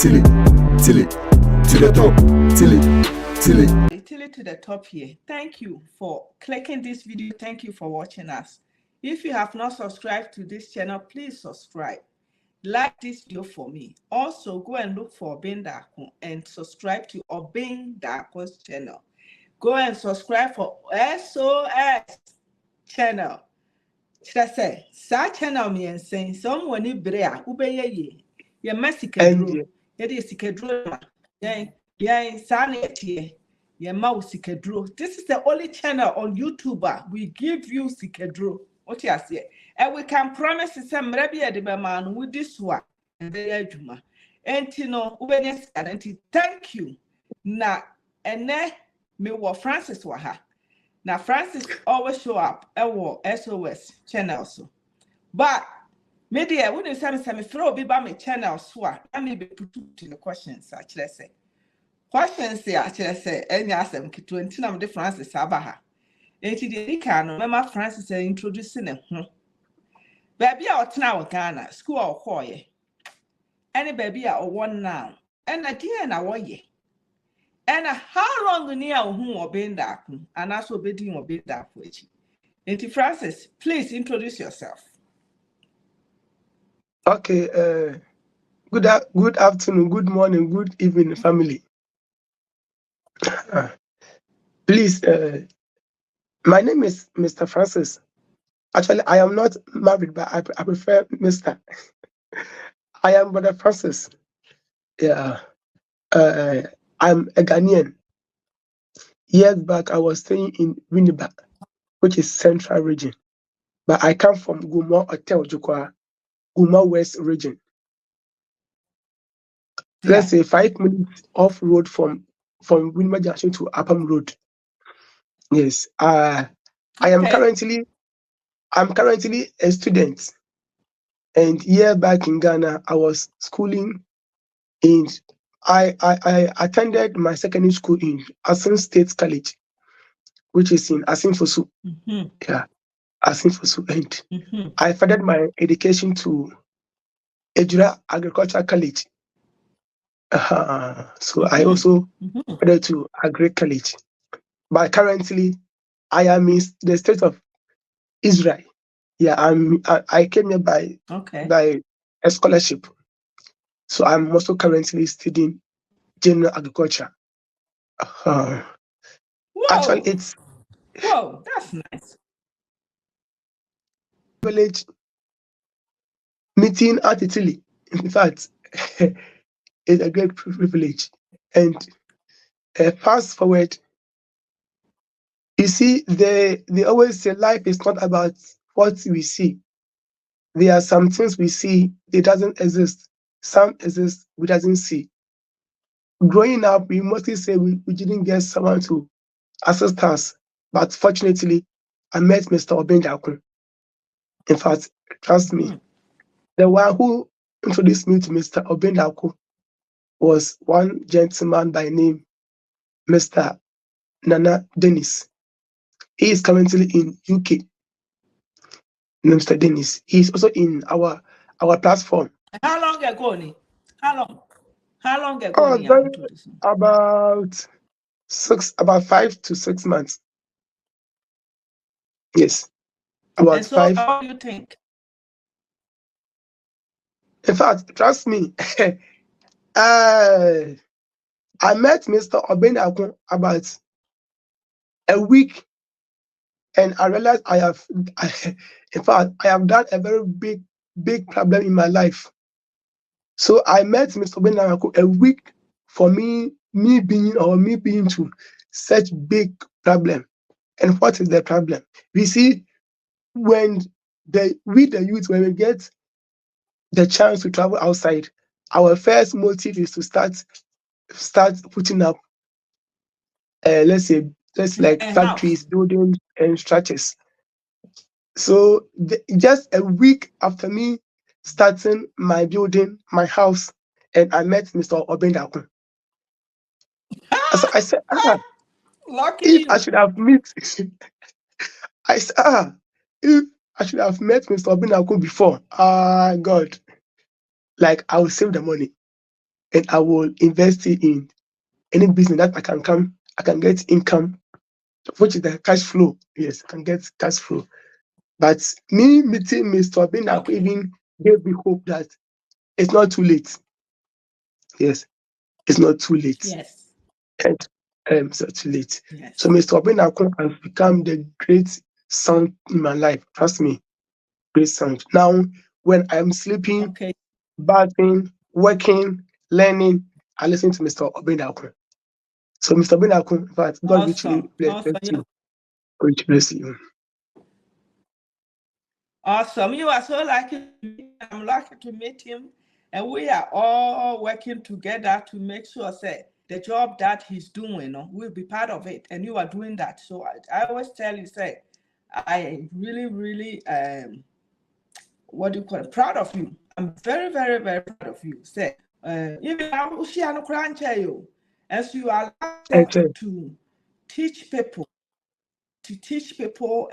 till it to the top, till it to the top here. Thank you for clicking this video. Thank you for watching us. If you have not subscribed to this channel, please subscribe. Like this video for me. Also, go and look for Obin Dako and subscribe to Obin Dako's channel. Go and subscribe for SOS channel. Say, sa channel me and saying someone ni brea ubeye ye. Ye masikadro. Ye de sikadro. Ye sanity. Ye ma sikadro. This is the only channel on YouTube we give you sikadro. What you say? And we can promise some maybe a man with this one and very juma. And you know, thank you. Na and me wa Francis waha. Now Francis always show up at SOS channel so. But media wouldn't say me throw be by my channel so I may be put in the questions actually say. Questions say actually say any asem kitu enti na me Francis abaha. Enti de ka no mema Francis introducing him. Baby a otena wo Ghana school a okoye. Any baby a one now. And a dear na wo ye. And how long near whom Obin Dako and also bidding Obin Dako? Auntie Francis, please introduce yourself. Okay, good afternoon, good morning, good evening, family. Please, my name is Mr. Francis. Actually, I am not married, but I prefer Mr. I am Brother Francis. Yeah, I'm a Ghanaian. Years back, I was staying in Winnipeg, which is Central region, but I come from Guma Hotel, Jukwa, Guma West region. Let's say 5 minutes off road from Winnipeg Junction to Upham Road. Yes. I'm currently a student, and year back in Ghana, I was schooling in. I attended my secondary school in Asin State College, which is in Asinfosu. Yeah, Asinfosu, and I furthered my education to Ejura Agricultural College. So I also furthered to Agri College, but currently I am in the state of Israel. Yeah, I came here by a scholarship. So I'm also currently studying general agriculture. Actually, it's that's nice. Village meeting at Italy. In fact, it's a great privilege. And fast forward, you see, they always say life is not about what we see. There are some things we see, it doesn't exist. Some exist, we doesn't see. Growing up, we mostly say we didn't get someone to assist us, but fortunately, I met Mr. Obin Dako. In fact, trust me, the one who introduced me to Mr. Obin Dako was one gentleman by name Mr. Nana Dennis. He is currently in UK. Mr. Dennis. He is also in our platform. How long ago? How long ago? About 5 to 6 months. Yes. About and so 5. What do you think? In fact, trust me, I met Mr. Obin Dako about a week, and I realized I have done a very big problem in my life. So I met Mr. Obin Dako a week for me being to such big problem. And what is the problem? We see when the youth, when we get the chance to travel outside, our first motive is to start putting up let's like factories, buildings, and structures. So just a week after me starting my building, my house, and I met Mr. Obin Dako. So I said, lucky if you. I should have met, I said, if I should have met Mr. Obin Dako before, God, like I will save the money. and I will invest it in any business that I can get income, which is the cash flow. Yes, I can get cash flow. But me meeting Mr. Obina Okay. even gave me hope that it's not too late. Yes, it's not too late. Yes. And it's not too late. Yes. So Mr. Obina has become the great sound in my life. Trust me, great sound. Now, when I'm sleeping, Okay. bathing, working, learning, I listen to Mr. Obina. So Mr. Obina, in fact, God richly Awesome. bless Awesome. you. God richly bless you. Awesome. You are so lucky to meet him. I'm lucky to meet him. And we are all working together to make sure say the job that he's doing, will be part of it. And you are doing that. So I always tell you, say, I really, really what do you call it? Proud of you. I'm very, very, very proud of you. Say, even now, she and you, as you allow yourself Okay. to teach people,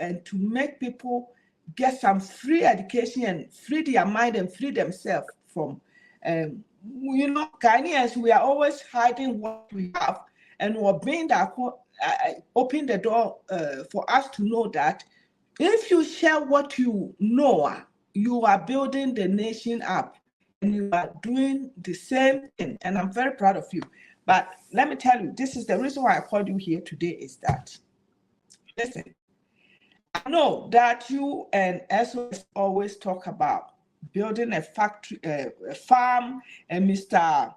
and to make people get some free education and free their mind and free themselves from, Ghanaians, we are always hiding what we have, and we're being that open the door for us to know that if you share what you know, you are building the nation up and you are doing the same thing. And I'm very proud of you. But let me tell you, this is the reason why I called you here today is that, listen, I know that you and SOS always talk about building a factory, a farm, and Mr.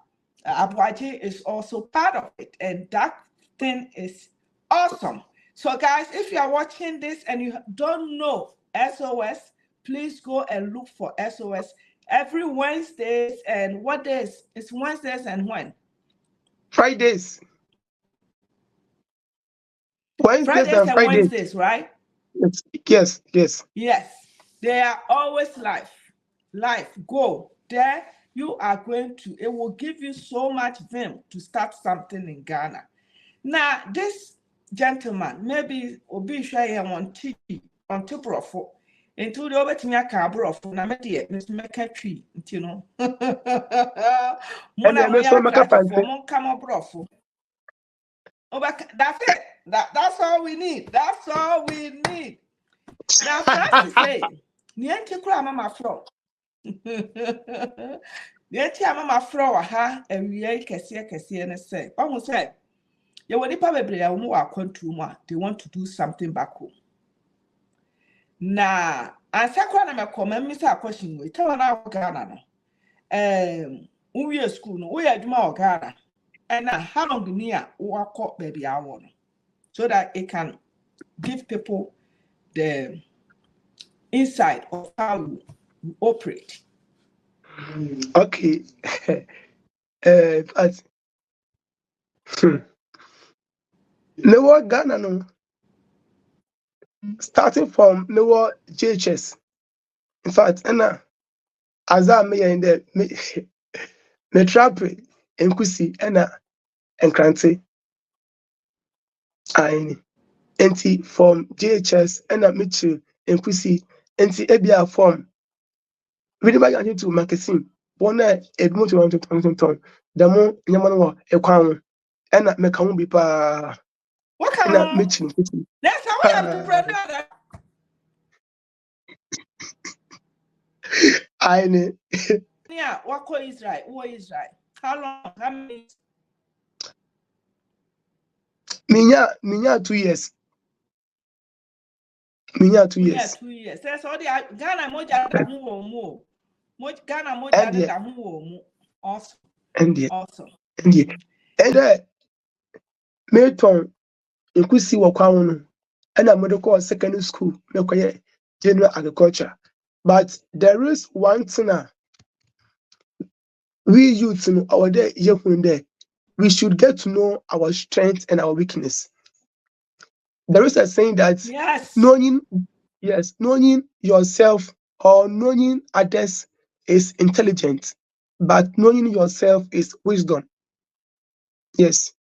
Abwaji is also part of it. And that thing is awesome. So, guys, if you are watching this and you don't know SOS, please go and look for SOS every Wednesdays. And what days? It's Wednesdays and when? Fridays. Wednesdays Fridays and and Fridays. Wednesdays, right? Yes, yes. Yes, they are always live. Live, go there. You are going to, it will give you so much vim to start something in Ghana. Now, this gentleman, maybe Obi Shaya on TV, on Tubrofo, into the Obetinia Cabrofo, Namedia, Miss Mecca you know. And Mona then so Maya make up Craft and for Mon Camabrofo. That's it. That's all we need. That's all we need. Now, Francis say, Niente kura mama fro. Niente mama fro ha ewie kese ne say. Ohu say, ye woni pa bebre ya wo wa kwantu mu a, they want to do something back home. Na, ansa kwa na mekoma mmisa question we. Tell na Ghana no. Uwie school no, we adwuma o Ghana. And how long ni a wo akọ baby awo no. So that it can give people the insight of how you operate. Okay. But Newer Ghana no, starting from Newer JHS. In fact, as I may in the me trap enkusi and krante aini. Enti from JHS Mitchell enkusi enti ebia from really by going to magazine. One edmo to want to the more nyama no ekwan meka ho bi pa What can Mitchell enkusi. that's how we are entrepreneur. Aini. Yeah, what call Israel? Who is Israel? How long? How many? Minya 2 years. Minya 2 Yeah, years. 2 years. That's all the Ghana moja da hu wo mu. Ghana moja And da hu wo mu. Awesome. and the Awesome. and the and Milton enkusi wɔ kwan no and medical secondary school mekoye general agriculture. But there is one thing we youth in our day we should get to know our strength and our weakness. There is a saying that Yes. knowing yourself or knowing others is intelligent, but knowing yourself is wisdom. Yes,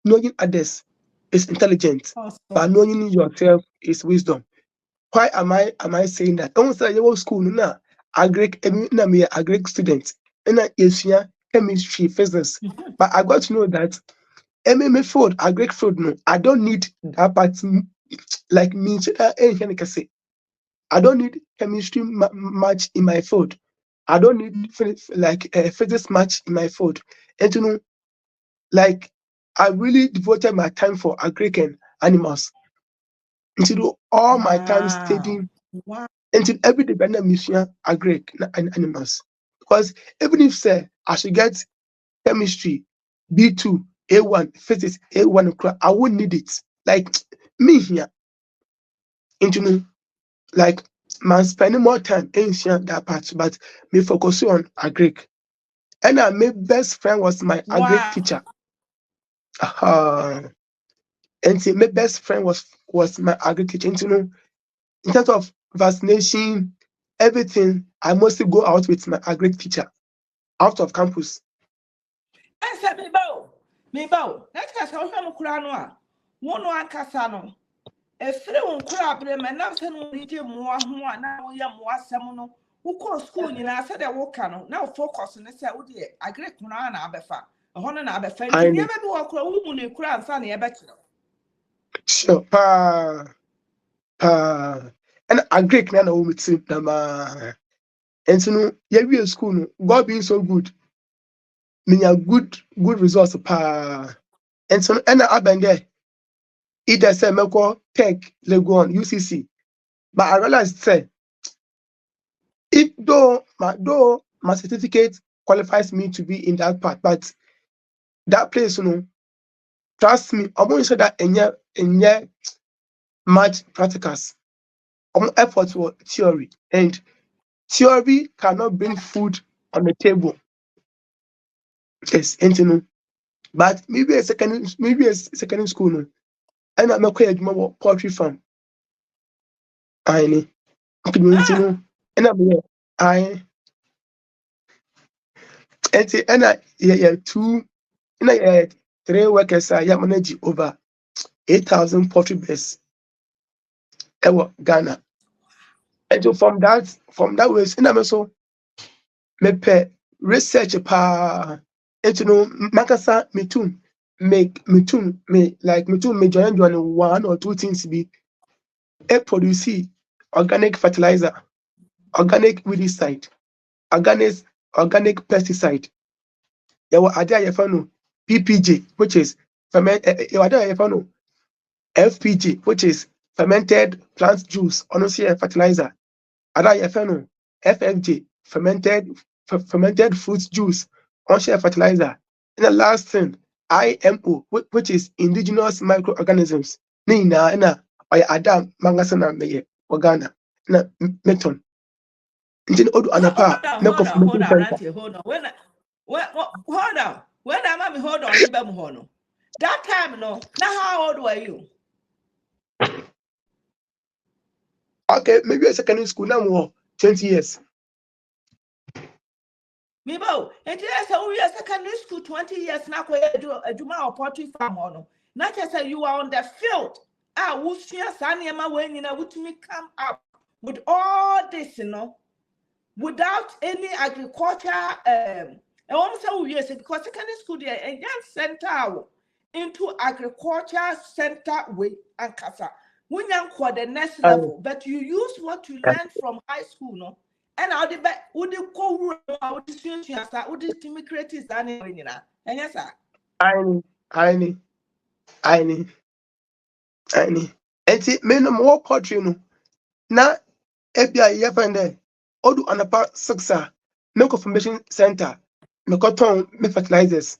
knowing others is intelligent, but Awesome. knowing yourself is wisdom. Why am I saying that? I want to say your school na agric na me agric student. Na yesua chemistry, physics. But I got to know that MMA food, agric food, no, I don't need that part. Like me, I don't need chemistry match in my food. I don't need physics match in my food. And you know, like I really devoted my time for agric and animals. Until all my time studying Wow. until every day when I'm agric and animals. Because even if say I should get chemistry B2, A1, physics A1, I won't need it. Like me here, into like man spending more time in that part, but me focus on agric. And my best friend was my agric Wow. teacher. And see, my best friend was my agric teacher. And, in terms of vaccination, everything, I mostly go out with my agric teacher out of campus. I said, me bow. That's because I was on one ankasa efiri wo nkora abere ma na se no rije moa ho a na wo ya moa asem no wo kɔ school nyina se de wo ka no na wo focus ne se wo de agric kuna na abefa ho no na abefa I ntini know. ebe bi wo kora wo mu ne kura ansa na ebe kyerɛ Sure. And agric na wo metim na ma. And yeah, we school no, God being so good. Me good results And and I been there. Either say Meko Tech, Legon, UCC. But I realized say if though my certificate qualifies me to be in that part, but that place, trust me, I'm going to say that in much practicals. Effort for theory, and theory cannot bring food on the table. Yes, and but maybe a second school, no, and I'm a quite more poultry farm. I know, ah and I'm here. I and I yeah two and I three workers. I manage over 8,000 poultry birds. Ewa Ghana, and so from that way, and I'm also me pɛ research pa nti no makasa me join one or two things be produce organic fertilizer, organic weedicide, organic pesticide. Yɛwɔ ade a yɛfrɛ no PPJ, which is yɛwɔ ade a yɛfrɛ no FPJ, which is fermented plant juice, ɔno nso yɛ fertilizer. Ada yɛfrɛ no FFJ, fermented fruit juice, on-share fertilizer. And the last thing, IMO, which is indigenous microorganisms. Ne nyinaa na ɔyɛ ada mangasa na meyɛ wɔ Ghana na meton. Nti na odu anapa a mekɔ hold fermentation on center. auntie hold on hold on when am I hold on ni be mo ho no that time no now how old were you Okay, maybe a secondary school now more 20 years. me bo and yes we are secondary school 20 years na ko adwuma or poultry farm ho no na say you are on the field wo sua sa niema we nyina wutumi come up with all this without any agriculture and one say we yes because secondary school there and young center into agriculture center way and kasa when you for the next I, level but you use what you learned from high school no and how the would you go out the students would the team create is and yes sir I, I, I, I, Nti me no more poultry no na ebia yɛfɛn dɛ odu anapa 6 a mekɔ formation center mekɔtɔn me fertilizers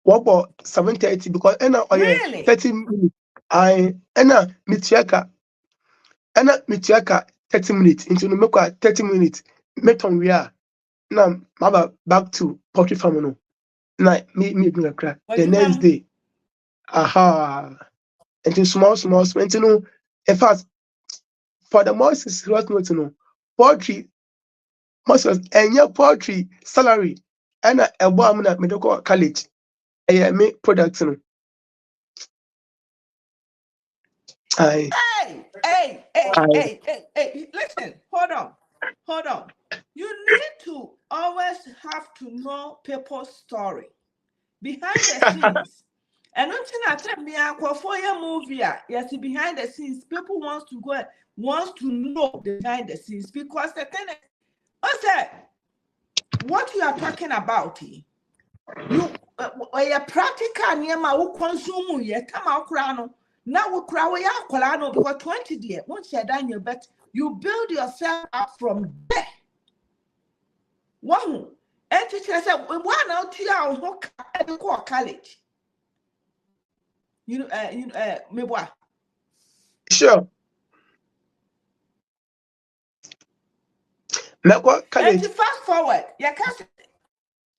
wɔbɔ 7:30 because ɛna ɔyɛ really 30 minutes I ɛna metua ka 30 minutes nti no mekɔ a 30 minutes metɔn wie a na maba back to poultry farm no na me edu kakra what the you next day nti small nti no in fact for the most serious note poultry most of poultry salary ɛna ɛbɔ am na mede kɔ college ɛyɛ me product no aye hey, aye listen, hold on. You need to always have to know people's story behind the scenes. And until I tell me, for your movie, yes, behind the scenes, people wants to know the behind the scenes, because the thing is, I what you are talking about, you a practical near my consume ye come out crown. Now we cry we are colano because 20 dear once you're done your bet, you build yourself up from there. One and teacher said, one out here on college. Me boy. Sure. Meko And college. to fast forward, you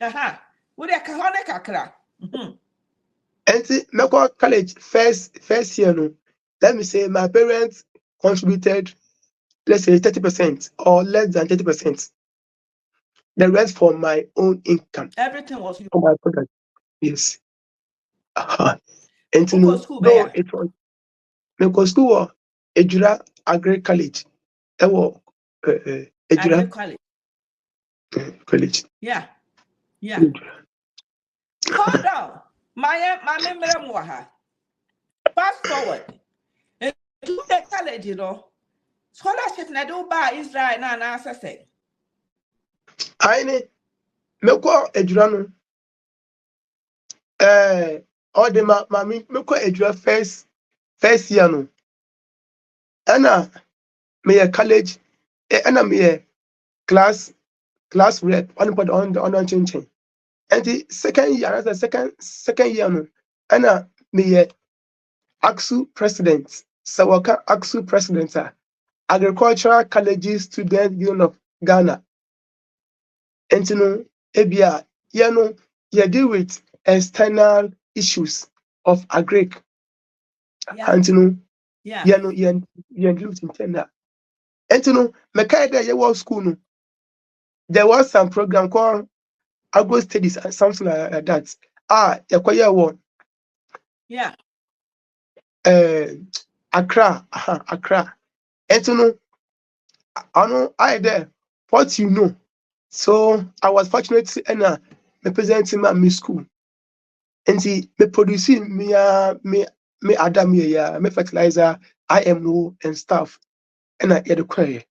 can't. With a kahone kakra. And Meko college first year no. Let me say my parents contributed, let's say 30% or less than 30%. The rest from my own income. Everything was you. For my product. Yes. And Who school though there? it was Meko school or Ejura Agri College. Agri Ejura college. College. Yeah. Hold on. My memory more. Fast forward. To the college, scholarship na do by Israel na answer say. I Meko Ejura no. All the mami Meko Ejura first year no. Anna me college. Anna me class rep on change. And the second year, as the second year no. Anna me AXU president. Sawaka AXU president. Agricultural Colleges Student Union of Ghana. And ebia, you deal with external issues of agric. Yeah. And Yeah. you deal with internal. And me there you was school no. There was some program called Agro Studies and something like that. You one. Yeah. Accra. Accra. And I there. What you know. So I was fortunate to enter representing my school. And me producing me Adam me fertilizer, IMO and stuff. And I had the query.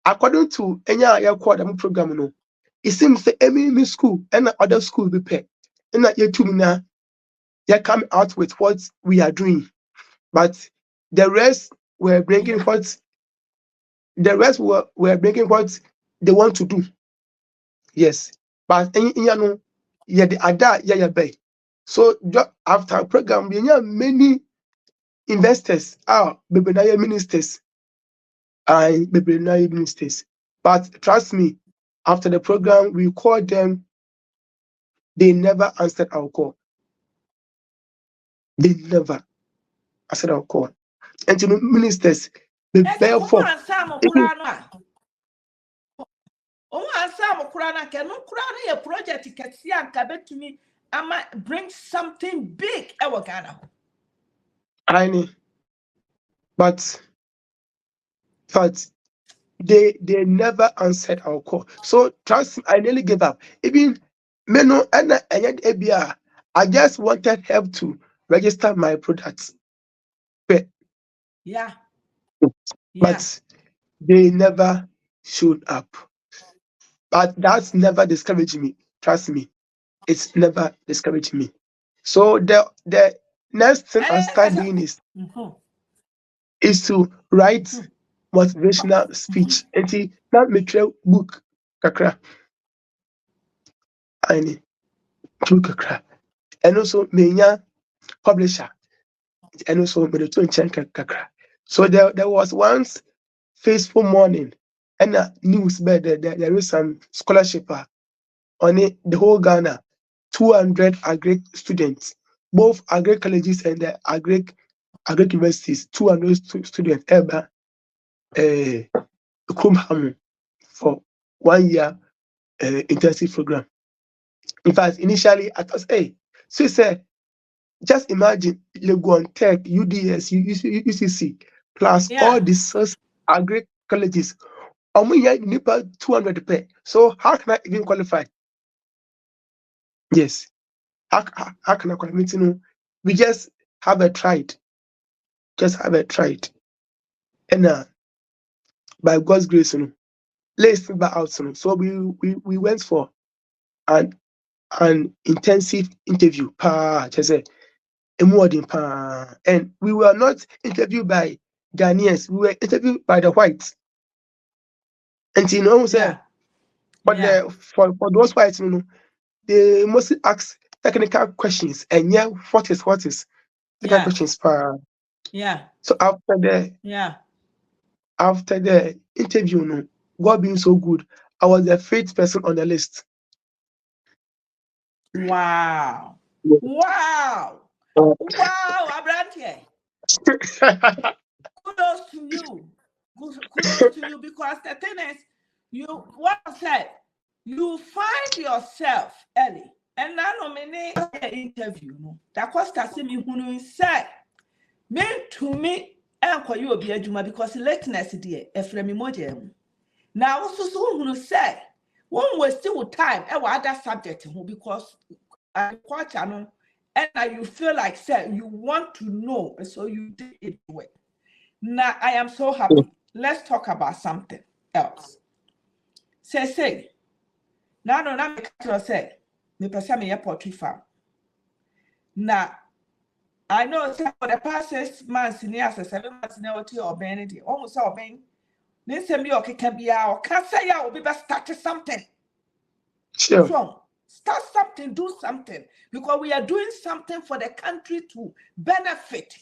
According to any program, no, it seems that every school and other school be pay. And that you two now you come out with what we are doing. But the rest were bringing what bringing what they want to do. Yes. But the ada bay. So after program, we have many investors, Bebinaya ministers, and Bebinaya ministers. But trust me, after the program, we called them, they never answered our call. They never answered our call. And ministers, therefore, project bring something big Ghana. But they never answered our call. So trust me, I nearly gave up. Even I just wanted help to register my products. Yeah. But they never showed up. But that's never discouraged me. Trust me, it's never discouraged me. So the next thing I start doing is to write motivational speech. And see, not me book kakra. I need book kakra. And also menya publisher. And also me to kakra. So there was once faithful morning and news bed there is some scholarship on it, the whole Ghana, 200 agric students, both agric colleges and the agric universities, 200 students ever Kumham for 1 year intensive program. In fact, initially I thought, so he said, just imagine Legon Tech, UDS, UCC, plus all the agric colleges nipa 200 pay. So how can I even qualify? Yes. How can I qualify? We just have a tried. Just have a tried. And by God's grace, let's feedback out. So we went for an intensive interview. Just say, and we were not interviewed by Ghanaians. We were interviewed by the whites. And say, for those whites, they mostly ask technical questions. And what is technical questions? So after the interview, God being so good, I was the 5th person on the list. Wow. Yeah. Wow. Wow, Abrante. Kudos to you. Kudos to you, because the thing is, what I said, you find yourself early. And now nominate the interview. That costa see me who said, me to me, and for you be a juma because lateness dear, a frame emoji. Now also so who say, one was still time, and other subject because I quite channel, and you feel like say you want to know, and so you did it well. Now I am so happy. Let's talk about something else. Say. Now no, now me say, me person me a poultry farm. Now I know for the past 6 months, near 7 months, now what you or Benny, almost all Ben. Listen, me okay can be our can't say I will be best start something. Sure. So start something, do something, because we are doing something for the country to benefit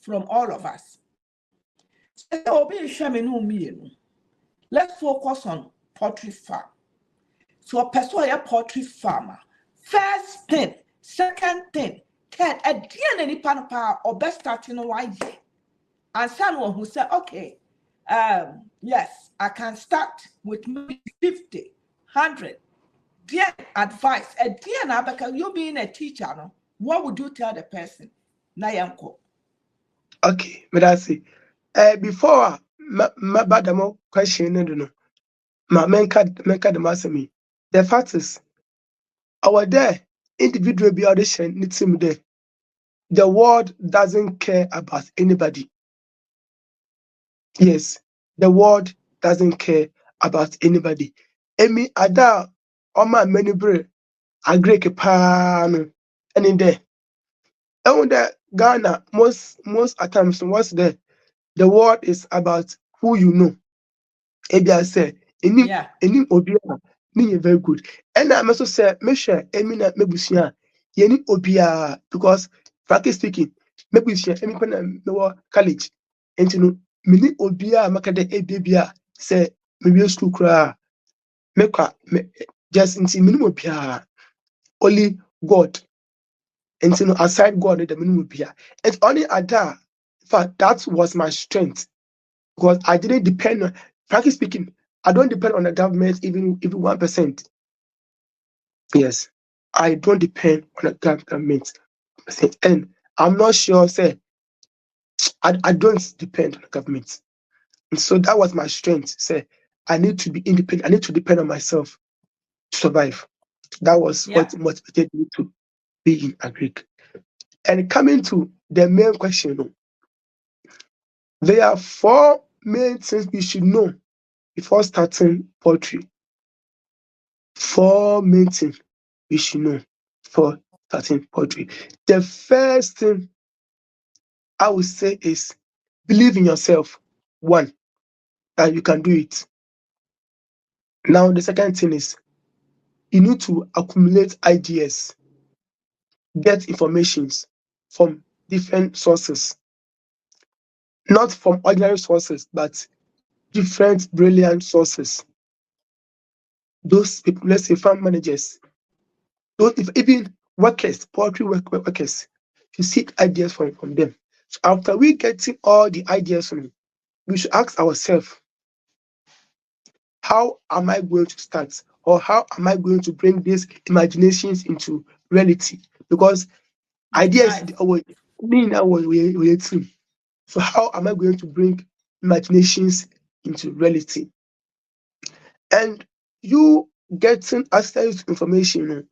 from all of us. So let's focus on poultry farm. So a person a poultry farmer. First thing, second thing, third, at the end any panapa or best starting one year. And someone who said, okay, yes, I can start with maybe 50, 100. Dear advice, a dear Nabaka, you being a teacher, no, what would you tell the person? Nayanko. Okay, but I see. Before my bad question, no, my menka the master me. The fact is, our there individual be audition needs him there. The world doesn't care about anybody. Yes, the world doesn't care about anybody. Emi ada oma many bre agree ke pa no and in there. And the Ghana most at times what's there? The world is about who you know. Ebi I say Yeah. any obi a ni very good. And I also say me share emi na mebusua yeni obi a because frankly speaking mebusua emi pa na me college. And you know mini obi a maka de ebi a say me school kra me just into minimum obi a only God. And you know aside God the minimum obi a. It's only at that. In fact, that was my strength because I didn't depend on, frankly speaking, I don't depend on the government even 1%. Yes, I don't depend on the government. And I'm not sure, say, I don't depend on the government. And so that was my strength. Say, I need to be independent. I need to depend on myself to survive. That was what motivated me to be in Agric. And coming to the main question, there are 4 main things we should know before starting poultry. 4 main things we should know for starting poultry. The first thing I would say is believe in yourself. 1, that you can do it. Now, the second thing is you need to accumulate ideas, get informations from different sources, not from ordinary sources, but different brilliant sources. Those people, let's say farm managers, even workers, poultry workers, you seek ideas from them. So after we getting all the ideas from them, we should ask ourselves, how am I going to start? Or how am I going to bring these imaginations into reality? Because ideas are we team. So how am I going to bring imaginations into reality? and you getting access to information,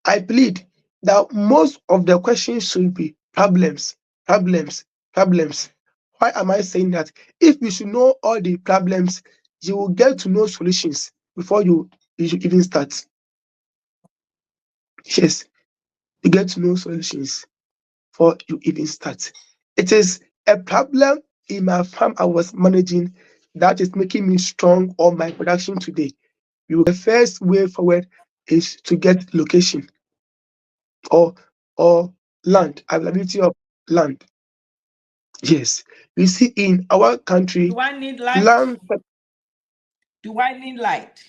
I plead that most of the questions should be problems, problems, problems. Why am I saying that? If you should know all the problems, you will get to know solutions before you even start. Yes, you get to know solutions before you even start. It is a problem in my farm I was managing that is making me strong on my production today. The first way forward is to get location or or Yeah. land, availability of land. Yes, you see in our country, Do I need light? land Do I need light?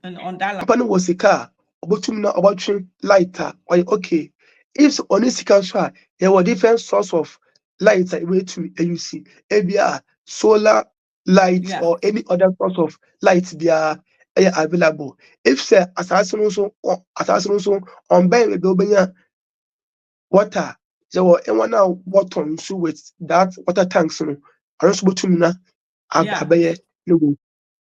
And on that line. company was a car obotum na obatwe light okay. If on sika so there were different source of light way to use ebia solar light Yeah. or any other source of light they are available. If say asase no so on ben we be water yɛwɔ ɛwɔ a wɔtɔ nsu with that water tanks no ɔno nso bɛtumi na Yeah. abɛyɛ ne wei.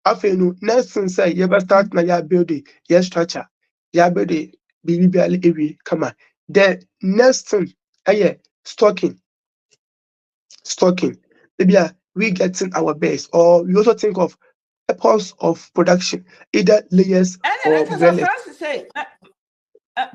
Afei no next thing sɛ yɛbɛstart na yɛabuild yɛ structure yɛabuild biribi biara ewie kama. The next thing ɛyɛ stocking maybe we getting our base or we also think of purpose of production either layers And then or it is a granite. Francis say,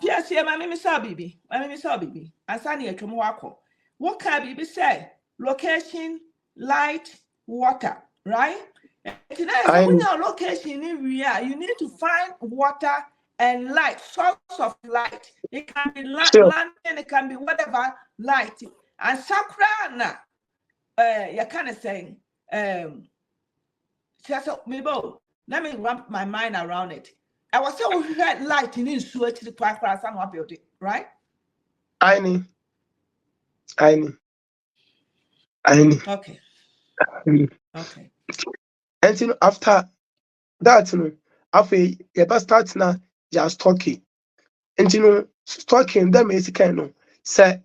yes, yeah, my saw baby. My saw baby. I saw near Tomwako. What can baby say? Location, light, water, right? And today, so when And your location in area, you need to find water and light, source of light. It can be still land and it can be whatever light. And Sakra, you're kind of saying, so maybe let me wrap my mind around it. I was so red light in switch to the class and build it, right? I need I need Okay. Okay. and after that no afei yɛbɛ start na yɛ stocking nti no stocking dɛ mɛ sika no sɛ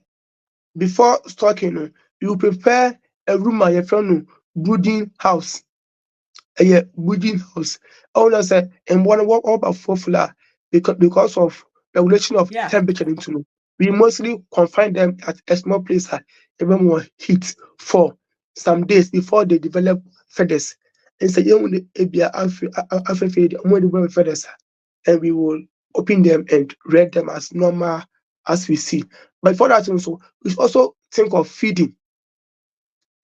before stocking no you prepare a room a yɛfrɛ no brooding house ɛyɛ brooding house ɔwɔ sɛ mboa no wɔba fufuo a because of regulation of Yeah. temperature nti no we mostly confine them at a small place a yɛbɛ mu heat for some days before they develop feathers. And say you ebia afefe de omo develop feathers and we will open them and read them as normal as we see. But for that also, we also think of feeding.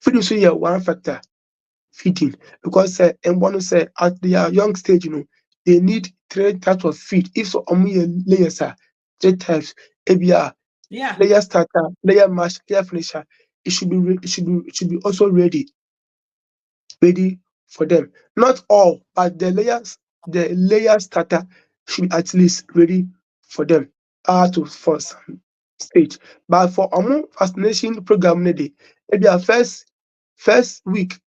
Feeding so yeah one factor, feeding. Because and one say at their young stage, they need 3 types of feed. If so layers are 3 types, ebia Yeah. layer starter, layer mash, layer finisher, it should be also ready for them. Not all, but the layer starter should be at least ready for them for some stage. But for our vaccination program, maybe our first week,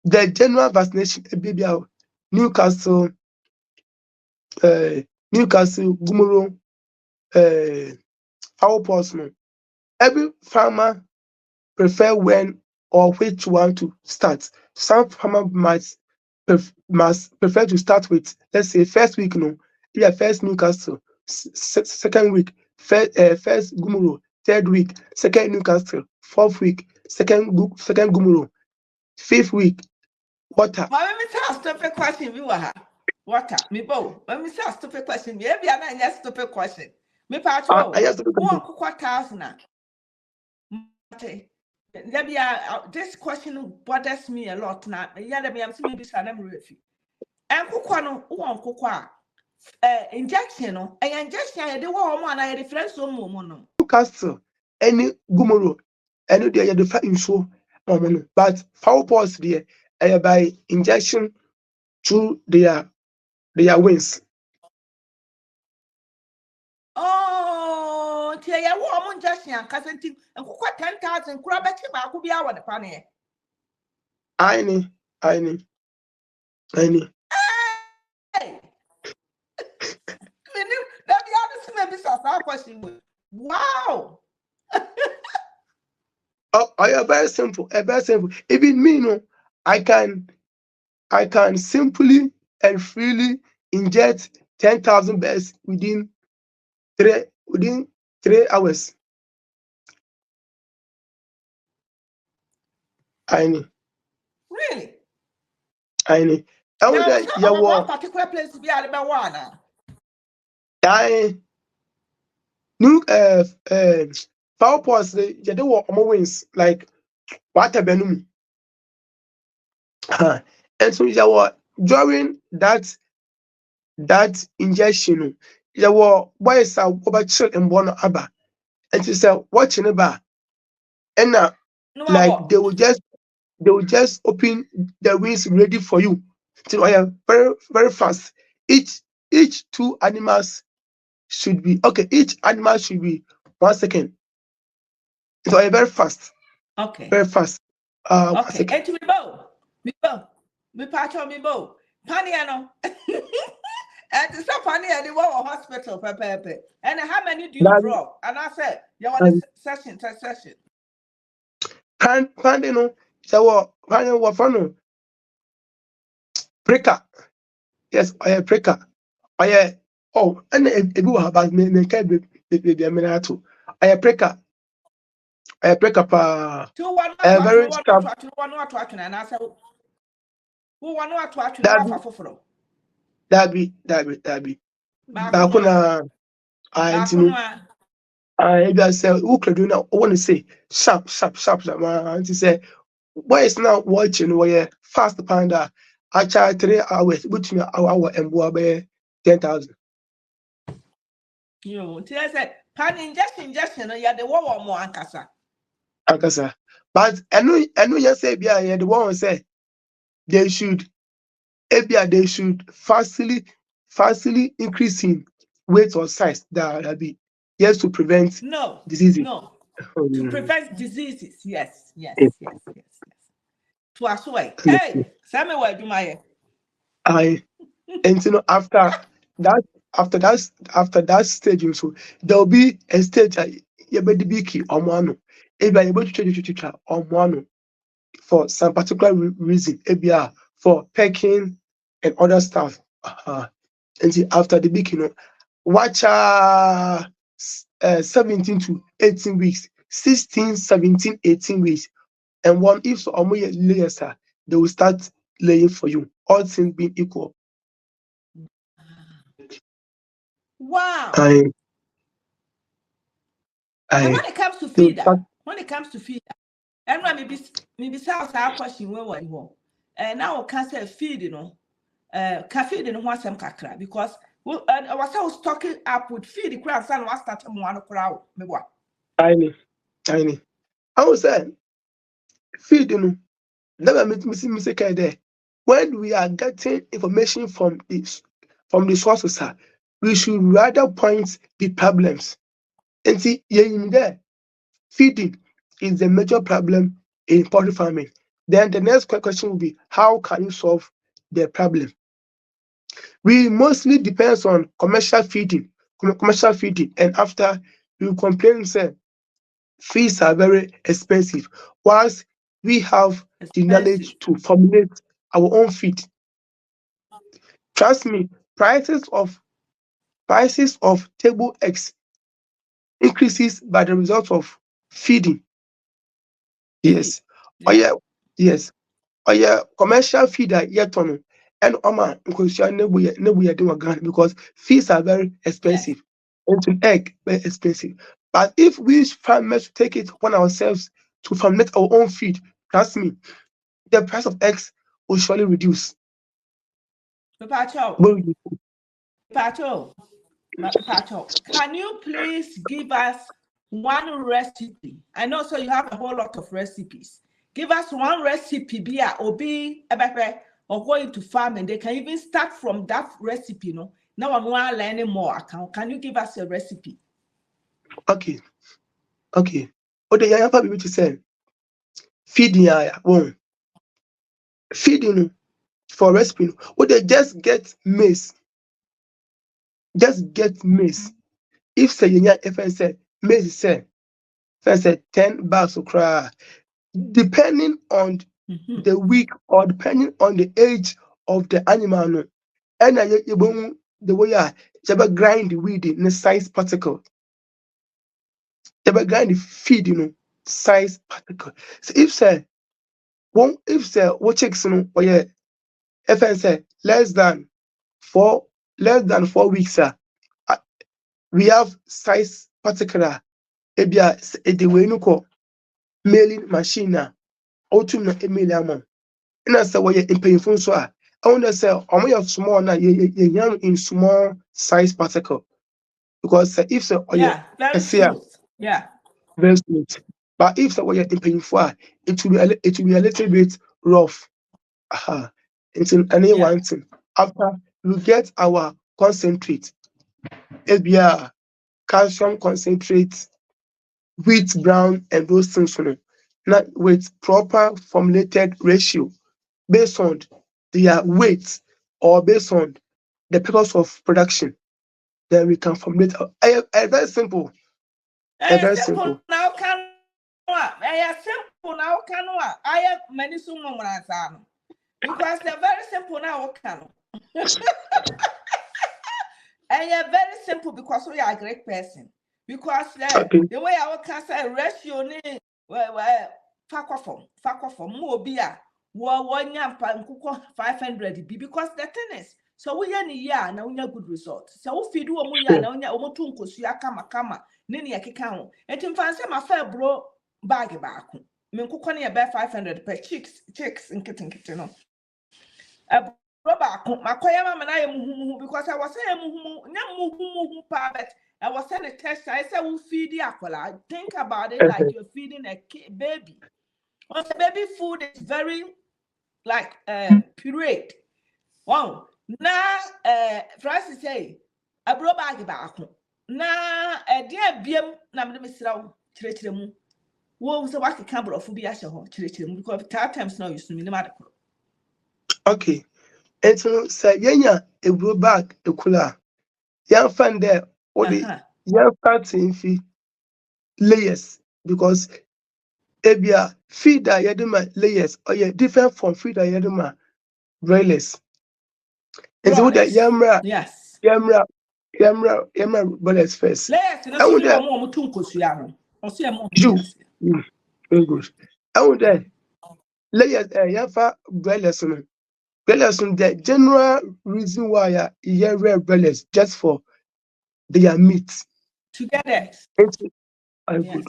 the general vaccination, maybe our Newcastle, Gumuro, our person. Every farmer prefer when or which one to start. Some farmer must prefer to start with, let's say, first week, yeah, first Newcastle, second week, first Gumuro, third week, second Newcastle, fourth week, second Gumuro, fifth week, water. Well, let me tell a stupid question. We were water. Me bo. Let me tell a stupid question. Maybe I'm not a stupid question. Me I patrol. just look Who at on cook 1,000? This question bothers me a lot now. Yeah, let me am maybe Saddam Refi. And cook who on cook injection, and injection, they were one I reference on mono. Newcastle, any Gumuro, any day you define so, but foul pulse there, by injection through their wings. Oh, tia ya wo mo just yan kasenti nkokwa 10,000 kura beti ba ku bia wo ne pa ne. I need. Hey, me that be honest me be sa question. Wow. Oh, very simple. Very simple. Even me, I can simply and freely inject 10,000 birds within 3 hours. Really? I know. There And was yeah, one particular place to be at the one. I new foul posts yeah they were wins like what a benum. And so yeah during that injection there were boys are over chill and born abba. And she said watching about and now No like more. they will just open the wings ready for you. So I am very, very fast. Each two animals should be okay. Each animal should be 1 second. So I am very fast, Okay. very fast. 1 second. And to me patch me bow. Paniano. And to some funny at the war hospital, Pepe. And how many do you That draw? And I said, you want a session, test session. pan no. So what? Pan what fun? Breaker. Yes, I am breaker. I am. Oh, and if you have about me can't be a minute too. I am breaker. I am breaker. Two one I am not to very one sharp. not to watch, and I said, who one not to watch, no That one be for fufuro. that be. Bakunwa. Bakuna. I know. Bakunwa. Maybe I say, who could do now? I want to say, sharp. And she say, why is now watching where fast panda? I charge 3 hours, which me hour and boy 10,000. You said, pan injection, yeah, the war more ankasa. Ankasa. But I know you say, yeah, the one say they should, they should fastly increasing weight or size that be just to prevent No. diseases. To prevent diseases. Yes. To asway. Hey, Samuel, do my. I and after that after that stage so there will be a stage yɛbɛde bi ki ɔmo ano ebi a yɛbɛtwitwa ɔmo ano for some particular reason ebi for pecking and other stuff and after the big watch 17 to 18 weeks 16 17 18 weeks and one if so ɔmo yɛ layers they will start laying for you all things being equal. Wow. I And when it comes to they will feeder, start and when maybe sounds our question where you want. And now can say feed, can feed in one some kakra because I was stocking up with feed the crowd and was starting one crowd. Me what? tiny. I was saying feeding never missing there. When we are getting information from the sources, we should rather point the problems. And see, in there, feeding is the major problem in poultry farming. Then the next question will be how can you solve the problem? We mostly depends on commercial feeding, and after you complain, say fees are very expensive. Whilst we have the Expensive. knowledge to formulate our own feed. Trust me, prices of table eggs increases by the result of feeding. Feeding. Yes. Oh Yeah. yeah, yes. Oh yeah, commercial feeder yet on and Oma nebu doing Ghana because fees are very Yes. expensive. And to egg very expensive. But if we farmers take it upon ourselves to formulate our own feed, trust me, the price of eggs will surely reduce. Pacho, Will Pacho, can you please give us one recipe? I know so you have a whole lot of recipes. Give us one recipe, Bia, or be or going to farm, and they can even start from that recipe. Now I'm want learning more. Can you give us a recipe? Okay. Oh, the yaya baby to say feeding yaya won feeding for recipe. Oh, they just get maize. Just get maize. If say if I say maize say first say 10 bags of cry, depending on Mm-hmm. the week or depending on the age of the animal. No. And you the way you grind the weed in the size particle. You grind the feed, size particle. So if say what checks or yeah, if I say less than 4 weeks, we have size particular. Ebia the way no call mailing machine autumn na email amount. And I say, well, in painful so I want to say, small now, you young in small size particle. Because if so, Yeah, very say, smooth. Yeah. very smooth. But if so, in painful, it will be a little bit rough. Aha. Until any Yeah. one thing. After we get our concentrate, ABR, calcium concentrate, wheat brown, and those things, not with proper formulated ratio based on their weight or based on the purpose of production, then we can formulate a very simple. Very simple. Now can simple now can I have many because they're very simple now can. And you're very simple because we are a great person. Because Okay. the way our cancer ratio name fakwa more beer. 500 because the thing is, so we are near now we good results. So if you do a muya now omotunko suya kama nini ya kikao. And in fancy my fair bro bag back. Minkukoni about 500 per chicks in kitten. Makoya mama na muhu because I was saying muhu but I was saying a test. I said we feed the aquila. Think about it like you're feeding a baby. Well, the baby food is very like pureed. Wow. Now Francis say a bro bag back. Now dear biem na me misra chirechiremu. Wo so what can bro fu bi ahye ho chirechiremu because that times now you see me no matter. Okay. And so say yenya a bro bag a cooler. Yan fan there or the yan starting fee layers because ebia feed a yedema layers or different from feed a yedema broilers. And so that Yes. yamra broilers first. Layers na And so with you that mo tunkosua no. O se mo you biase. very good. And with that layers yafa broilers no. Broilers the general reason why you rare broilers just for their meat. Together. I good. Yes.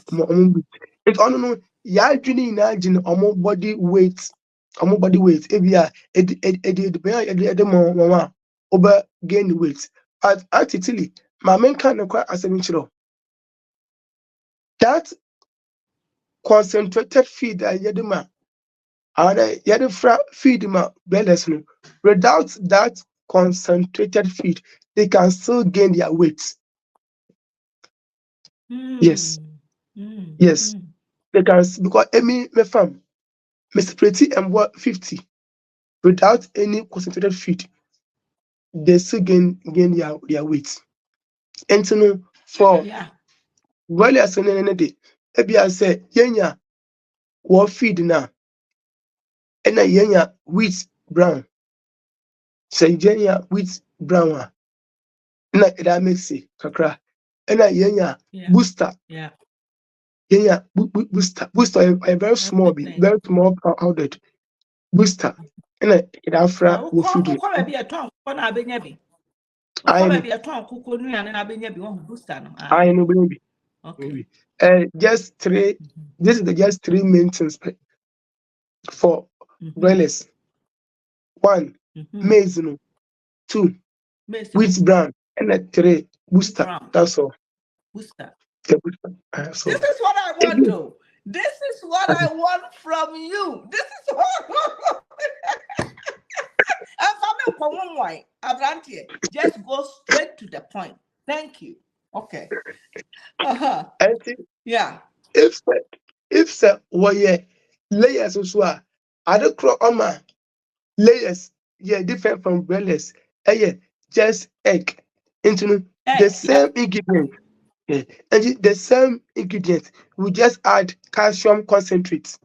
It's on no ya adwene na agine omo body weight. Omo body weight. Ebia edi mo over gain weight. But actually, my main kind of quite as a that concentrated feed yedema and yedifra feed ma broilers no. Without that concentrated feed, they can still gain their weight. Yes, yes. They can because me farm, Mr. Pretty and what 50 without any concentrated feed, they still gain their weight. And so no, for broilers on any day, maybe I say yenya what feed now, and a yenya wheat brown. Say yenya wheat brown. Na that makes it kakra. And a yenya booster. Yeah. Yenya booster a very small powdered booster. And a afra will feed it. Be a tongue for na benyabi. I know. Be a tongue kuko nu ya na benyabi won booster no. I know, baby. Okay. Just three. This is just three main things for broilers. One, maize, no. Two, wheat brown, and a three booster. That's all. Booster. The booster. So, this is what I want, though. This is what I want from you. This is what. Just go straight to the point. Thank you. Okay. Yeah. If layers also are other crop on my layers, different from broilers. Just egg into the same ingredient. Yeah. And the same ingredient, we just add calcium concentrate.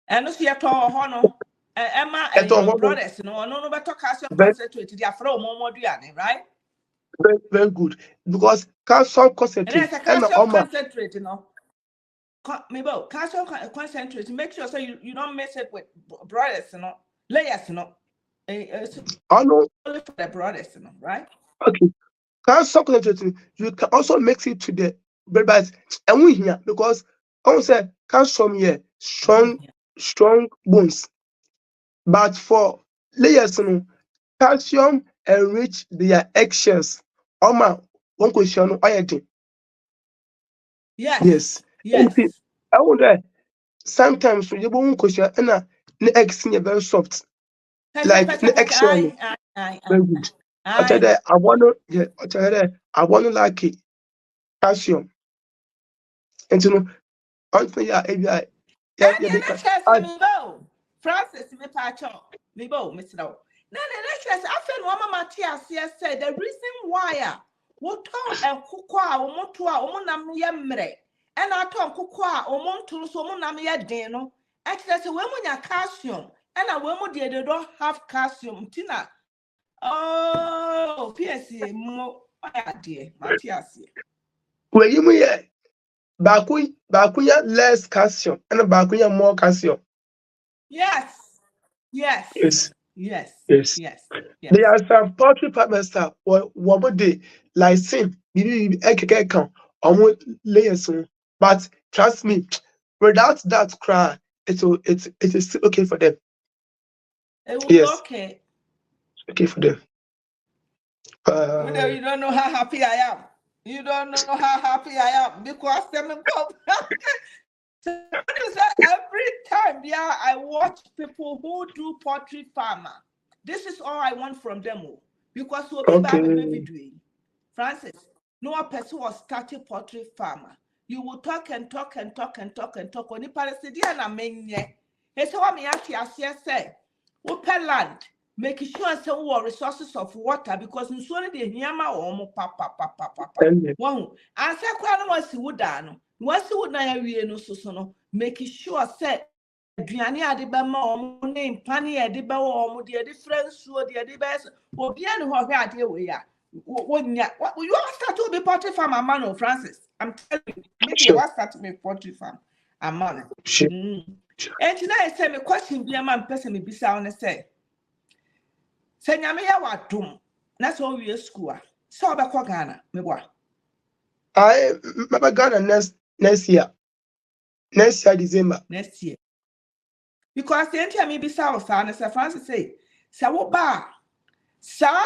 And see a tall honor. Emma Ẹ tọ́ your ọ̀hún brothers no better calcium very concentrate they are from more right? very good because calcium And concentrate there's a and calcium ọma concentrate, maybe calcium concentrate. Make sure so you don't mix it with brothers, layers, it's ọ̀nù only for the brothers, right? okay calcium concentrate you can also mix it to the bread but ẹ̀hún ìhìyà because ọ̀hún sẹ́ calcium yẹ strong bones but for layers calcium enrich their eggshells ọma wọn kò ṣe ọ̀nù ọ̀yẹ̀ dín yes nti Yes. ẹ̀hún dẹ̀ sometimes you won't question and the eggs in very soft like the eggshell very good. I tell you, I want to like it calcium and you know until yeah Francis, me pacho, me bo, Mr. No, I feel Mama Matias said the reason why what and kukwa, omotua, omonam yemre, and I told kukwa, omontu, so monam yadeno, actually, when we have calcium, and a woman they don't have calcium, Tina. Oh, PSC, more, dear, Matias. where you may bakuya less calcium and bakuya more calcium. Yes, yes, Yes, yes, yes. yes, yes. There are some poultry farmers that what they like sin maybe egg count or layers but trust me without that cry it is still okay for them. It will be Yes, okay. okay for them. You don't know how happy I am. You don't know how happy I am because every time, yeah, I watch people who do poultry farmer. This is all I want from them, because we'll be back Okay. maybe doing. Francis, no one person was starting poultry farmer. You will talk and talk and talk and talk and talk. Only parasidia na menye. It's how me say, open land. Making sure some more resources of water because in so the yama or papa. One answer crown was wood down. Once you would not no so making sure set aduane ade bɛma ɔmo ne mpane a yɛde bɛwɔ ɔmo deɛ yɛde frɛ nsuo deɛ yɛde bɛyɛ obiara ne hɔ hwɛ adeɛ wɔ yi a wonya you all start to be poultry farm amano Francis I'm telling you maybe you all start to be poultry farm amano Sure. and tonight I say me question bi ama mpɛ sɛ me bisa wo ne sɛ nyame yɛ wadom na sɛ ɔwie school a sɛ ɔbɛkɔ Ghana meboa I remember Ghana next year December. next year because the entire me bisa wo saa ne sɛ Francis say sɛ wo ba sa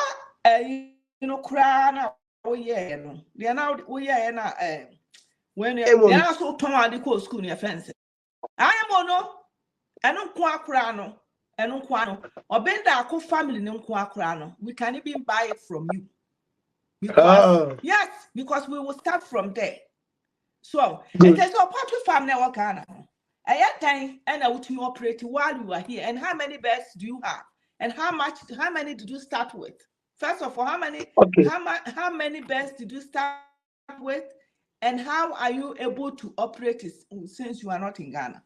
kura na woyɛ no deɛ na woyɛ na when you also turn ade kɔ school ne fence ayɛ no ɛno nko akora no ɛno nko ano ɔbɛnda akɔ family ne nko akora no we can even buy it from you because yes because we will start from there so it is a poultry farm na wɔ Ghana ɛyɛ dan ɛna wotumi operate while you are here and how many birds do you have and how many did you start with? First of all, how many birds did you start with, and how are you able to operate it since you are not in Ghana?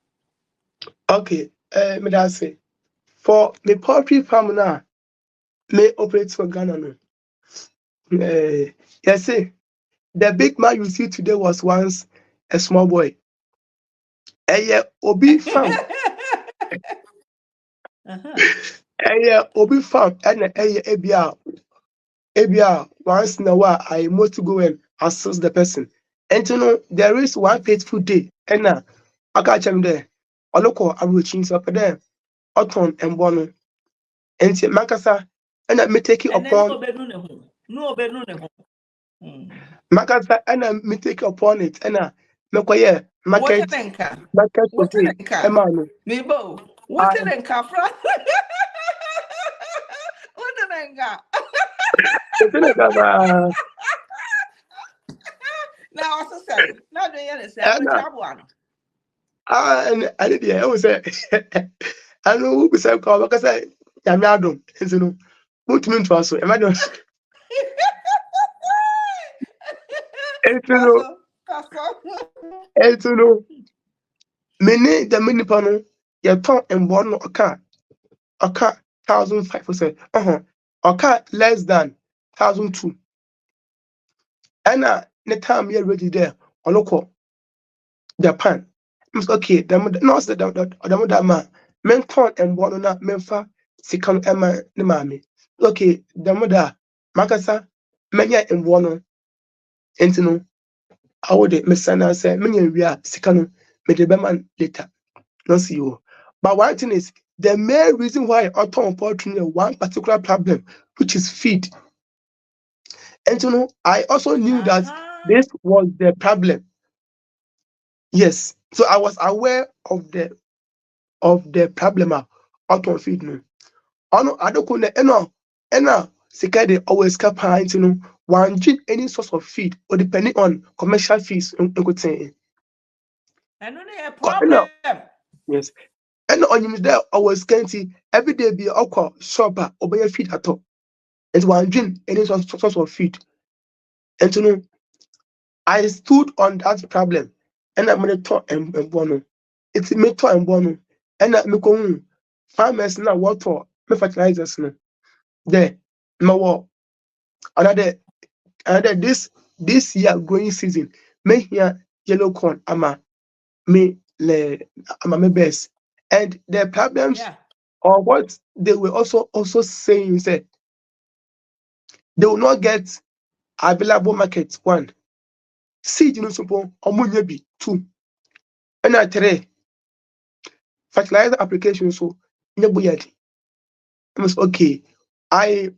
Okay, me that say for the poultry farm now, may operate for Ghana no. Yes, see, the big man you see today was once a small boy. Obi farm. Obi farm and ebia once in a while I must go and assist the person. And you know there is one faithful day and I catch him there. I look for Abuchin so there. Autumn and Bono. And Makasa and me take it upon Makasa and me take upon it and Mekoye market for day. Emano. Mibo, what in Capra? What in now, also sorry. Now, do you understand? And I did I was say I know who be say call because I am adom you know put me into so am I don't you know many the many pano your tongue and born no car oka 1,500 oka less than 1,200 and the time you're ready there on local Japan. Okay, no say the man men con and one na menfa sikam ema ne maame. Okay, the mother makasa menya and one entino I would mesana say menya wi a sika no me de bema later. No see you. But one thing is the main reason why I turn poultry one particular problem, which is feed. And I also knew that this was the problem. Yes. So I was aware of the problem out feed no. Ono adoko na eno sika de always cap one any source of feed or depending on commercial fees nkotin. And only a problem. Yes. And on you there always scanty every day be okwa shop obey feed at all. And one drink any source of feed. And I stood on that problem and I'm gonna talk and bono. It's me to and bono. And me ko farmers now water me fertilizers no. There no war. Another this year growing season me here yellow corn ama me le ama me best. And the problems or what they were also saying is that they will not get available market one. Seed no simple omunye bi two. And three fertilizer application so nyebuyadi. Okay. I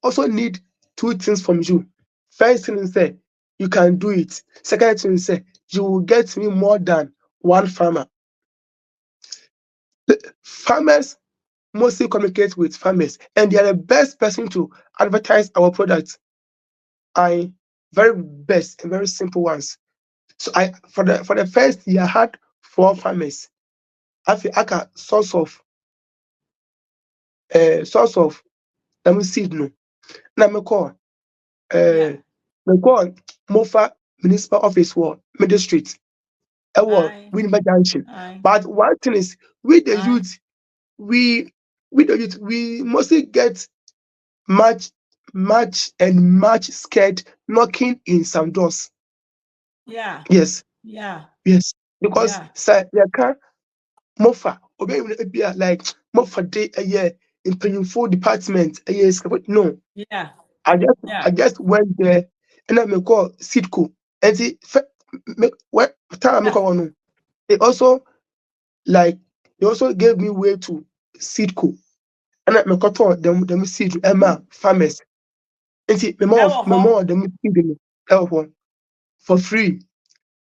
also need two things from you. First thing is that you can do it. Second thing is that you will get me more than one farmer. Farmers mostly communicate with farmers, and they are the best person to advertise our products. I very best and very simple ones. So I for the first year I had 4 farmers. I feel like a source of let me see no. Now me call me call Mofa Municipal Office for Middle Street. Winnipeg Junction. But one thing is with the youth, we mostly get much scared knocking in some doors. Yes. Because sir you can Mofa like Mofa day a year in full department a year no. I just went there and I me call Sitco and see what time I call no. They also gave me way to Sitco and I me call them seed Emma farmers. And see me more them seed them help for free.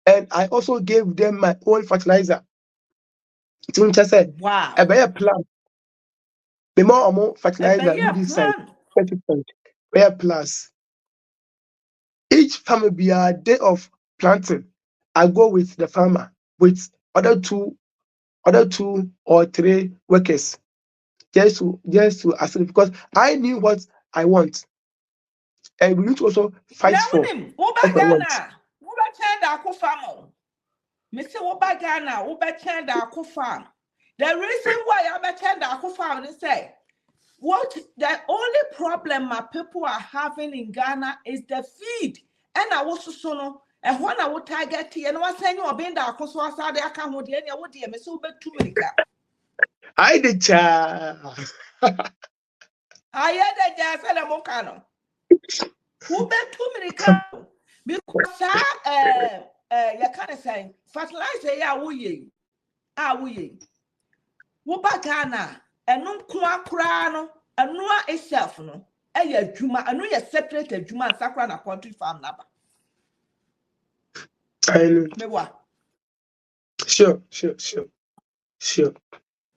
And I also gave them my own fertilizer. To just say a better plan. Me more fertilizer you decide 20%. Better plus. Each farmer be a day of planting. I go with the farmer with other two or three workers just to assist because I knew what I want. And we need to also fight for what I want. The reason why I attend the farm is say what the only problem my people are having in Ghana is the feed. And I was so no and when I would target and I was saying you are being the so I said I can't hold any would me so bad too many. I did cha. I had a jazz and a mocano. Who bet too many cow? Because you can't say fertilizer ya we Wuba Ghana and no crano and no itself no juma and no separate juma and sacra na poultry farm number. I know. Sure.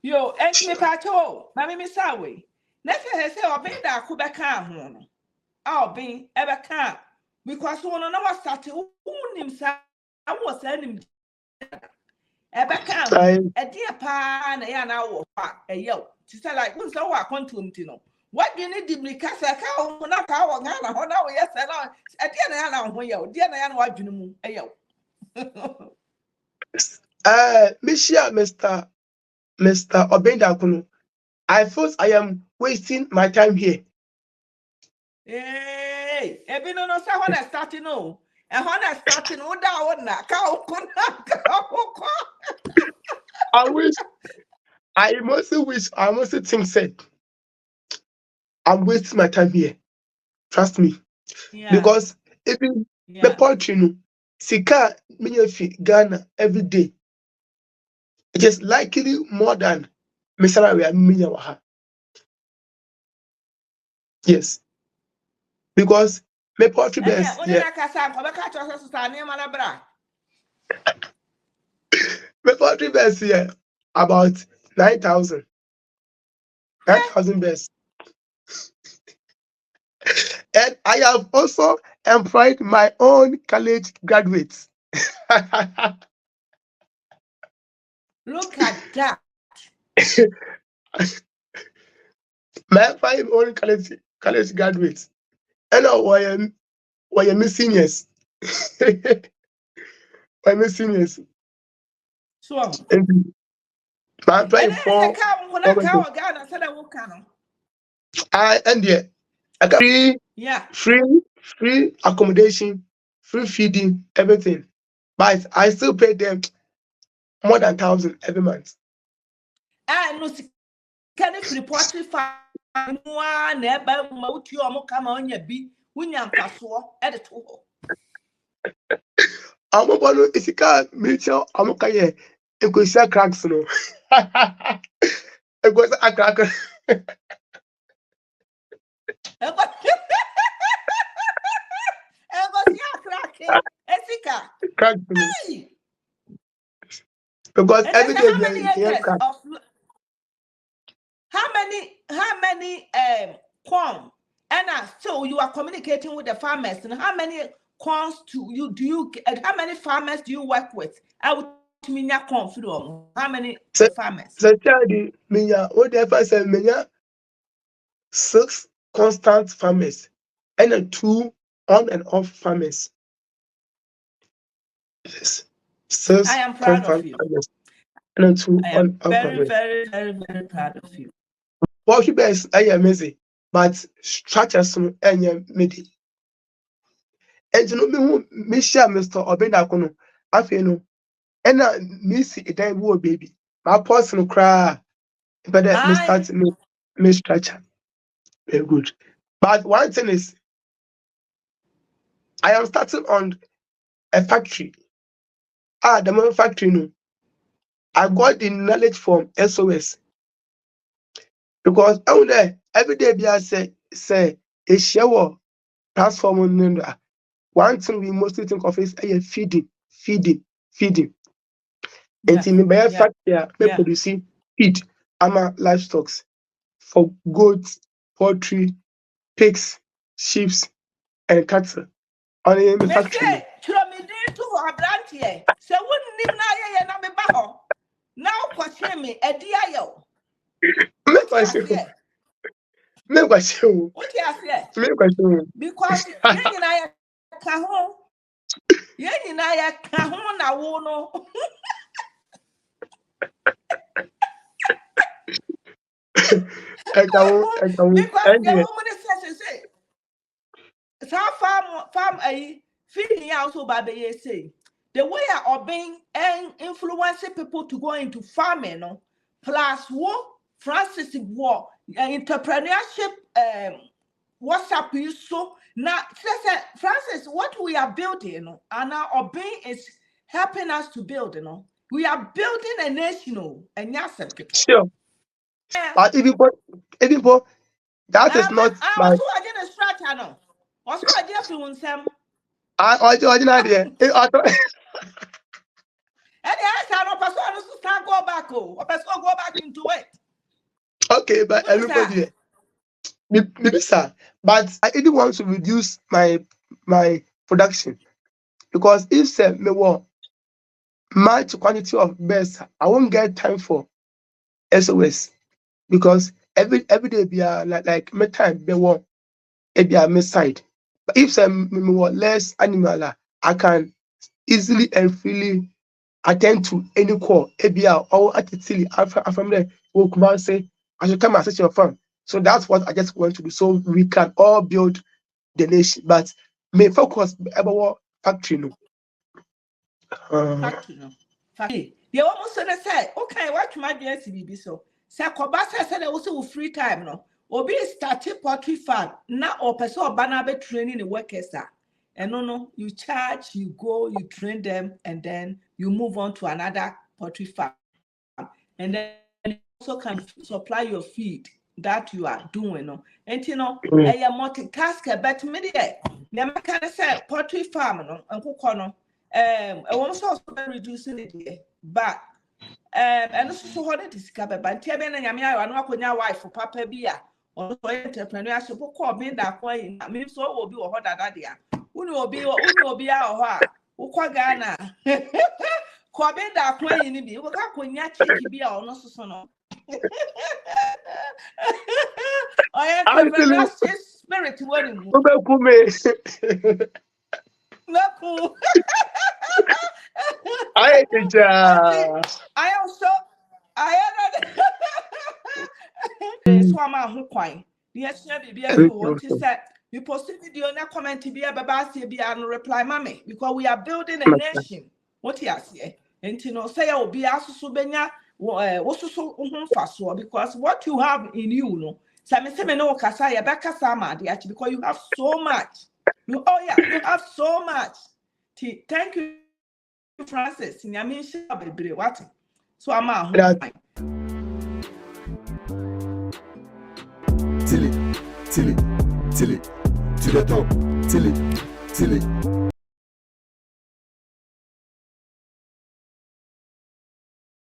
Yo, and me pato, mammy miss away. Never has say or been that Kubeka home. I'll be ever can because one on our started himself. I was sending Ebeka, a dear pan, a now a yo. She said, like, who's our continent? What do you need to be cast a cow? Not our Ghana, or now, yes, and at the end of the yo, dear, and what you know, a yo. Mr. Obenda Kunu, I feel I am wasting my time here. Hey, no no say when I starting no. And when I starting o da o na ka o ko. I wish I mostly wish I mostly think said I'm wasting my time here. Trust me. Yeah. Because even the Yeah. poultry no sika me fi Ghana every day. It is likely more than me salary me ha. Yes. Because me poultry And yeah, best, only yeah. na ka sa ko be ka cho so sa na na bra. Me poultry best, yeah. About 9,000. 9,000 best. And I have also employed my own college graduates. Look at that. My five own college graduates. And why am seniors? Why am seniors? So, And my and employee then say four. ka when I ka o Ghana say that wo ka no. I and yeah, I got Yeah. free accommodation, free feeding, everything. But I still pay them more than 1,000 every month. Ah no can if Poultry farm no na e ba ma uti o mo ka ma onya bi. Wunya mfaso e de to ho. I'm about to isika mutual amukaye egosia cracks no. Egosia crack E go si akrake. Esika. cracks no. Hey. Because And they every say day how we many are here acres crack. of how many corn and still you are communicating with the farmers and how many corns how many farmers do you work with? I would mean your corn through how many So farmers? so child minya what the first say minya 6 constant farmers and then 2 on and off farmers. Yes. I 6 am proud of constant you. farmers and then 2 I am on off very, farmers. very, very, very proud of you. Poultry best I am amazing, but structures no enye medi. And you know me share Mr. Obedako no afei no ɛna me si dan bi wɔ baby. My person cry but me I start me structure very good. But one thing is I am starting on a factory. The factory no I got the knowledge from SOS because out there every day be I say a share transform no one thing we mostly think of is feeding. And yeah, in my yeah, factory, we yeah. produce feed, livestock for goats, poultry, pigs, sheep, and cattle. Only in the Me factory. say No. Chiromide to Abrant here. So wouldn't na na me baho. Now question me a dia. Make What a you show. say? Make a show. What you say? Make a show. Because yen na ya ka ho. Yen na ya ka ho na wo no. Because And the yeah, woman say so farm feeding also by the say the way of being and influencing people to go into farming no plus what Francis war entrepreneurship WhatsApp is so now Francis what we are building and our obeying is helping us to build we are building a nation and yes sure. But even for that is not I my. also I did a strat no also I did feel some. I didn't idea. And the answer no person to start go back person go back into it. Okay, but What is that? everybody, maybe sir. But I didn't want to reduce my production because if say me want much quantity of best, I won't get time for SOS because every day be like me time be want it be a miss side. But if say me want less animal, I can easily and freely attend to any call. It be a or attitude after there will come and say I should come and assist your farm. So that's what I just want to do. So we can all build the nation. But may focus about factory no. Factory no. Factory. The almost say, okay, what my DSBB so. Say Kobasa said also free time no. Obi started poultry farm. Now or person or banana training the workers are. And no, you charge, you go, you train them, and then you move on to another poultry farm. And then you also can supply your feed that you are doing. No? And you know, a multitasker, but me there, the can say poultry farm, no, and cook on. I want to also reducing it, but and also so hard to discover. But tell me, I know I wife for Papa Bia or entrepreneurship. Call me that way. I mean, so will be a hot idea. Who will be our who Ghana. Kobe da kwa yini bi wo ka konya chiki bi a ono soso no Actually, spirit woni mu naku I teacher. I also so am ho kwan yes na bibia so what is that you post video na comment bi a baba se bi an reply mame because we are building a nation what you say. And you know, say I'll be asusu benya wosusu humfaso because what you have in you, no. Say me no kasa ya beka sama because you have so much. You have so much. Thank you, Francis. Nyame sha bebre what? So I'm a till it, to the top, till it.